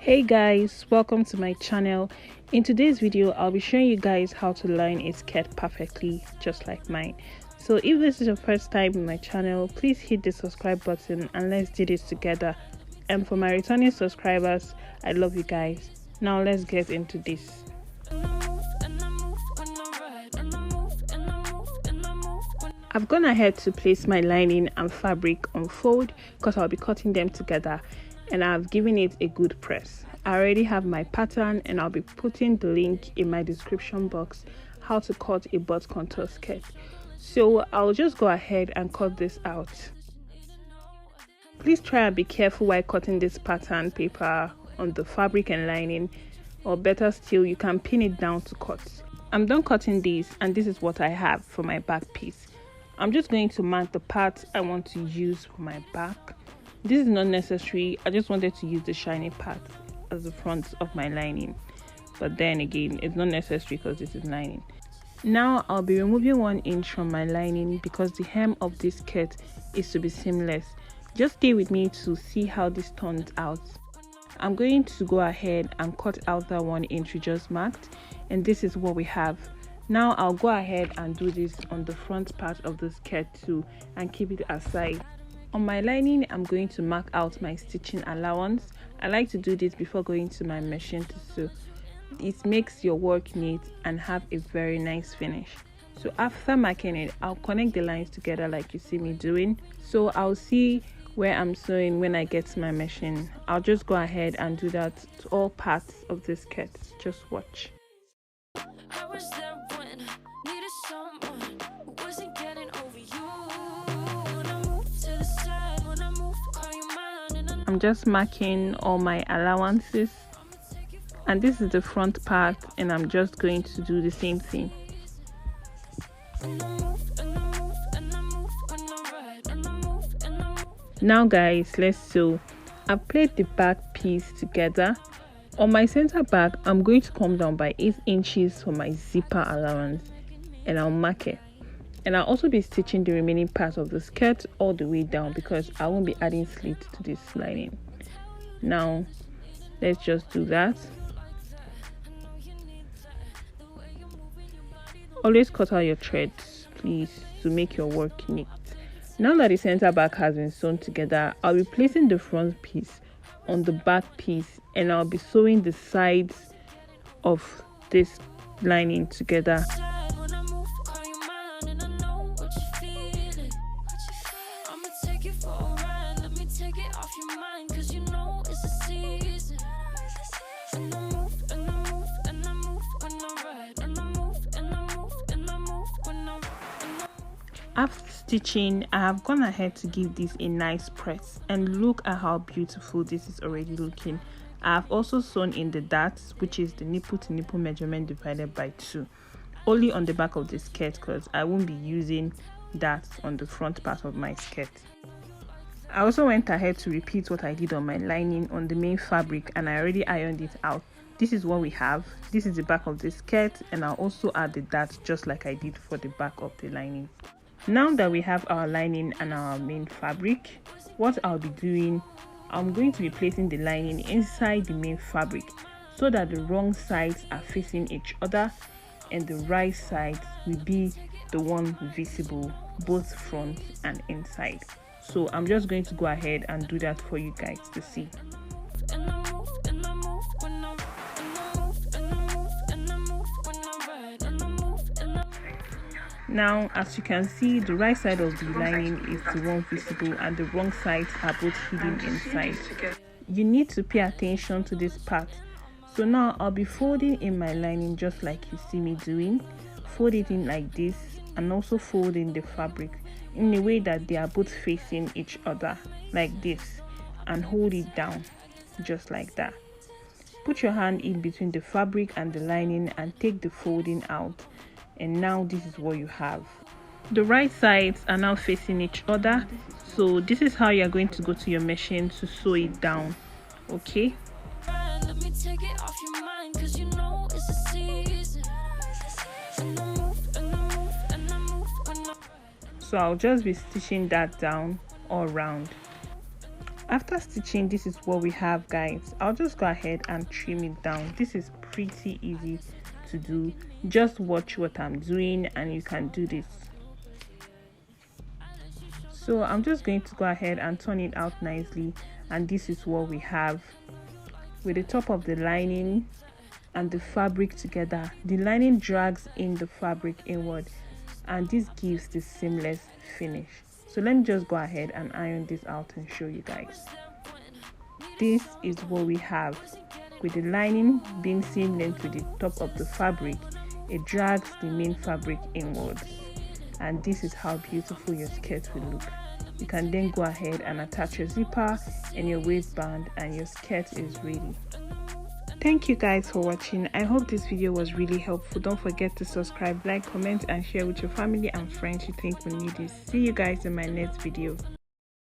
Hey guys, welcome to my channel. In today's video I'll be showing you guys how to line a skirt perfectly just like mine. So if this is your first time in my channel, please hit the subscribe button and let's do this together. And for my returning subscribers, I love you guys. Now let's get into this. I've gone ahead to place my lining and fabric on fold because I'll be cutting them together, and I've given it a good press. I already have my pattern and I'll be putting the link in my description box how to cut a butt contour skirt. So I'll just go ahead and cut this out. Please try and be careful while cutting this pattern paper on the fabric and lining, or better still, you can pin it down to cut. I'm done cutting these and this is what I have for my back piece. I'm just going to mark the part I want to use for my back. This is not necessary, I just wanted to use the shiny part as the front of my lining, but then again it's not necessary because this is lining. Now I'll be removing 1 inch from my lining because the hem of this skirt is to be seamless. Just stay with me to see how this turns out. I'm going to go ahead and cut out that 1 inch we just marked, and this is what we have. Now I'll go ahead and do this on the front part of the skirt too and keep it aside. On my lining, I'm going to mark out my stitching allowance. I like to do this before going to my machine to sew. It makes your work neat and have a very nice finish. So after marking it, I'll connect the lines together like you see me doing. So I'll see where I'm sewing when I get to my machine. I'll just go ahead and do that to all parts of the skirt. Just watch. I'm just marking all my allowances, and this is the front part, and I'm just going to do the same thing. Now guys, let's sew. I've played the back piece together. On my center back, I'm going to come down by 8 inches for my zipper allowance, and I'll mark it. And I'll also be stitching the remaining part of the skirt all the way down because I won't be adding slits to this lining. Now let's just do that. Always cut out your threads please to make your work neat. Now that the center back has been sewn together, I'll be placing the front piece on the back piece, and I'll be sewing the sides of this lining together. After stitching, I have gone ahead to give this a nice press, and look at how beautiful this is already looking. I have also sewn in the darts, which is the nipple to nipple measurement divided by 2, only on the back of the skirt because I won't be using that on the front part of my skirt. I also went ahead to repeat what I did on my lining on the main fabric, and I already ironed it out. This is what we have. This is the back of the skirt, and I'll also add the darts just like I did for the back of the lining. Now that we have our lining and our main fabric, what I'll be doing, I'm going to be placing the lining inside the main fabric so that the wrong sides are facing each other and the right side will be the one visible, both front and inside. So I'm just going to go ahead and do that for you guys to see. Now, as you can see, the right side of the lining is the one visible and the wrong sides are both hidden inside. You need to pay attention to this part. So now I'll be folding in my lining just like you see me doing. Fold it in like this, and also fold in the fabric in a way that they are both facing each other like this, and hold it down just like that. Put your hand in between the fabric and the lining and take the folding out, and now this is what you have. The right sides are now facing each other, so this is how you're going to go to your machine to sew it down. Okay, so I'll just be stitching that down all around. After stitching, this is what we have, guys. I'll just go ahead and trim it down. This is pretty easy to do. Just watch what I'm doing and you can do this. So I'm just going to go ahead and turn it out nicely, and this is what we have with the top of the lining and the fabric together. The lining drags in the fabric inward, and this gives the seamless finish. So let me just go ahead and iron this out and show you guys. This is what we have with the lining being seam length with the top of the fabric. It drags the main fabric inwards, and this is how beautiful your skirt will look. You can then go ahead and attach your zipper and your waistband, and your skirt is ready. Thank you guys for watching. I hope this video was really helpful. Don't forget to subscribe, like, comment and share with your family and friends you think will need this. See you guys in my next video.